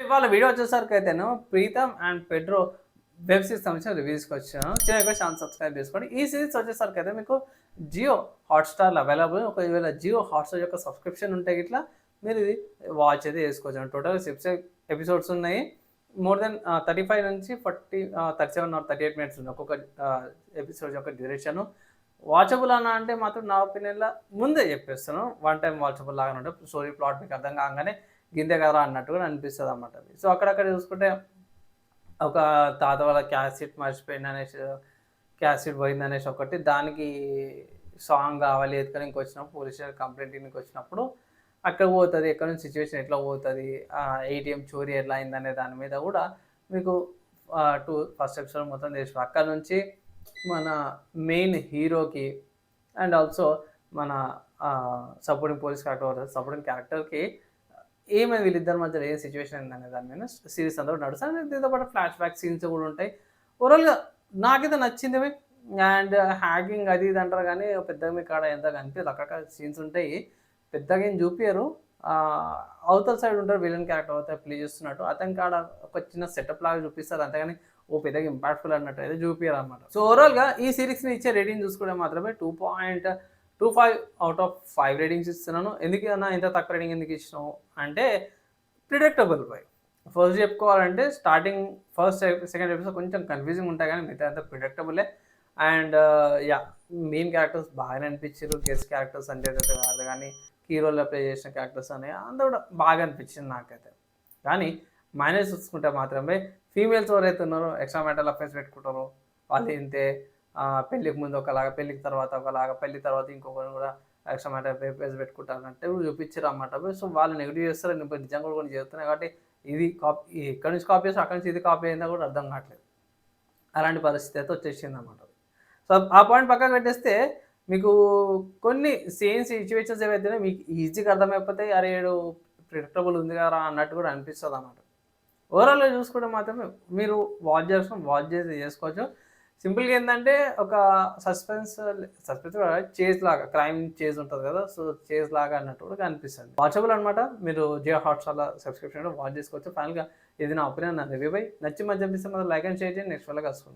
ఇవాళ వీడియో వచ్చేసరికి అయితేను Pritam and Pedro web series సంబంధించిన రివ్యూస్కి వచ్చాను. చిన్న ఛానల్ సబ్స్క్రైబ్ చేసుకోండి. ఈ సిరీస్ వచ్చేసరికి అయితే మీకు జియో హాట్‌స్టార్‌లో అవైలబుల్. ఒకవేళ జియో హాట్‌స్టార్ యొక్క సబ్స్క్రిప్షన్ ఉంటే గిట్లా మీరు ఇది వాచ్ అయితే చేసుకోవచ్చు. టోటల్ 6 ఎపిసోడ్స్ ఉన్నాయి. మోర్ దెన్ 35 నుంచి 37 ఆర్ 38 మినిట్స్ ఉంది ఒక్కొక్క ఎపిసోడ్ యొక్క డ్యూరేషను. వాచబుల్ అన్నా అంటే మాత్రం నా ఒపీనియన్‌లో ముందే చెప్పేస్తాను. వన్ టైమ్ వాచబుల్ లాగానే ఉంటుంది. స్టోరీ ప్లాట్ మీకు అర్థం కాగానే గింతే కదరా అన్నట్టుగా అనిపిస్తుంది అన్నమాట. సో అక్కడక్కడ చూసుకుంటే ఒక తాత వాళ్ళ క్యాసెట్ మర్చిపోయిందనేసి క్యాసెట్ పోయిందనేసి ఒకటి దానికి సాంగ్ కావాలి ఎత్తుకొని ఇంకొచ్చినప్పుడు పోలీస్ స్టేషన్ కంప్లైంట్ ఇన్నికి వచ్చినప్పుడు అక్కడ పోతుంది ఎక్కడ నుంచి సిచ్యువేషన్ ఎట్లా పోతుంది ఏటీఎం చోరీ ఎట్లా అయిందనే దాని మీద కూడా మీకు ఫస్ట్ ఎపిసోడ్ మొత్తం చేసిన అక్కడ నుంచి మన మెయిన్ హీరోకి అండ్ ఆల్సో మన సపోర్టింగ్ పోలీస్ క్యారెక్టర్ సపోర్టింగ్ క్యారెక్టర్కి ఏమైంది వీళ్ళిద్దరి మధ్యలో ఏ సిచ్యువేషన్ అయిందనే దాని మీద సిరీస్ అంతా నడుస్తుంది. దీంతో పాటు ఫ్లాష్ బ్యాక్ సీన్స్ కూడా ఉంటాయి. ఓవరాల్గా నాకైతే నచ్చింది. అండ్ హ్యాకింగ్ అది ఇది అంటారు కానీ పెద్దగా మీకు కాడ ఎంత కనిపించదు. అక్కడ సీన్స్ ఉంటాయి పెద్దగా ఏం చూపించరు. అవతల సైడ్ ఉంటారు విలన్ క్యారెక్టర్ అవుతాయి ప్లే చేస్తున్నట్టు అతని కాడ ఒక చిన్న సెటప్ లాగా చూపిస్తారు అంతేగాని ఓ పెద్దగా ఇంపాక్ట్ఫుల్ అన్నట్టు అయితే చూపించారు అనమాట. సో ఓవరాల్గా ఈ సిరీస్ని ఇచ్చే రేటింగ్ చూసుకుంటే మాత్రమే 2.25 అవుట్ ఆఫ్ 5 రేటింగ్స్ ఇస్తున్నాను. ఎందుకన్నా ఇంత తక్కువ రేటింగ్ ఎందుకు ఇచ్చినావు అంటే ప్రిడిక్టబుల్ ఫస్ట్ చెప్పుకోవాలంటే స్టార్టింగ్ సెకండ్ ఎపిసోడ్ కొంచెం కన్ఫ్యూజింగ్ ఉంటాయి కానీ మిగతా అంతా ప్రిడిక్టబులే. అండ్ యా మెయిన్ క్యారెక్టర్స్ బాగానే అనిపించారు. గెస్ట్ క్యారెక్టర్స్ అంటే కాదు కానీ హీరోలో ప్లే చేసిన క్యారెక్టర్స్ అనేవి అంతా కూడా బాగా అనిపించింది నాకైతే. కానీ మైనస్ చూసుకుంటే మాత్రమే ఫీమేల్స్ ఎవరైతే ఉన్నారో ఎక్స్ట్రా మ్యాటర్ల అఫైర్స్ పెట్టుకుంటారో వాళ్ళు ఇంతే. పెళ్ళికి ముందు ఒకలాగా, పెళ్ళికి తర్వాత ఒకలాగా, పెళ్ళి తర్వాత ఇంకొకరు కూడా ఎక్స్ట్రా మ్యాటర్ పేపర్స్ పెట్టుకుంటారంటే చూపించారు అన్నమాట. సో వాళ్ళు నెగిటివ్ చేస్తారు నిజంగా కూడా కొన్ని చేస్తున్నాయి కాబట్టి ఇది కాపీ ఎక్కడి నుంచి కాపీ చేస్తారు అక్కడి నుంచి ఇది కాపీ అయిందా కూడా అర్థం కావట్లేదు. అలాంటి పరిస్థితి అయితే వచ్చేసింది అన్నమాట. సో ఆ పాయింట్ పక్కన పెట్టేస్తే మీకు కొన్ని సేమ్ సిచ్యువేషన్స్ ఏవైతే మీకు ఈజీగా అర్థమైపోతాయి. అరే ఏడు ప్రిడిక్టబుల్ ఉంది కదా అన్నట్టు కూడా అనిపిస్తుంది అన్నమాట. ఓవరాల్గా చూసుకుంటే మాత్రమే మీరు వాచ్ చేసి చేసుకోవచ్చు. సింపుల్గా ఏంటంటే ఒక సస్పెన్స్ చేజ్ లాగా క్రైమ్ చేజ్ ఉంటుంది కదా. సో చేజ్ లాగా అన్నట్టు కూడా కనిపిస్తుంది. వాచబుల్ అనమాట. మీరు జియో హాట్‌స్టార్‌లో సబ్స్క్రిప్షన్ వాచ్ చేసుకోవచ్చు. ఫైనల్గా ఇది నా ఒపీనియన్, నా రివ్యూ నచ్చి మంచి అనిపిస్తే మాత్రం లైక్ అండ్ షేర్ చేయండి. నెక్స్ట్ వాళ్ళకి వస్తున్నాం.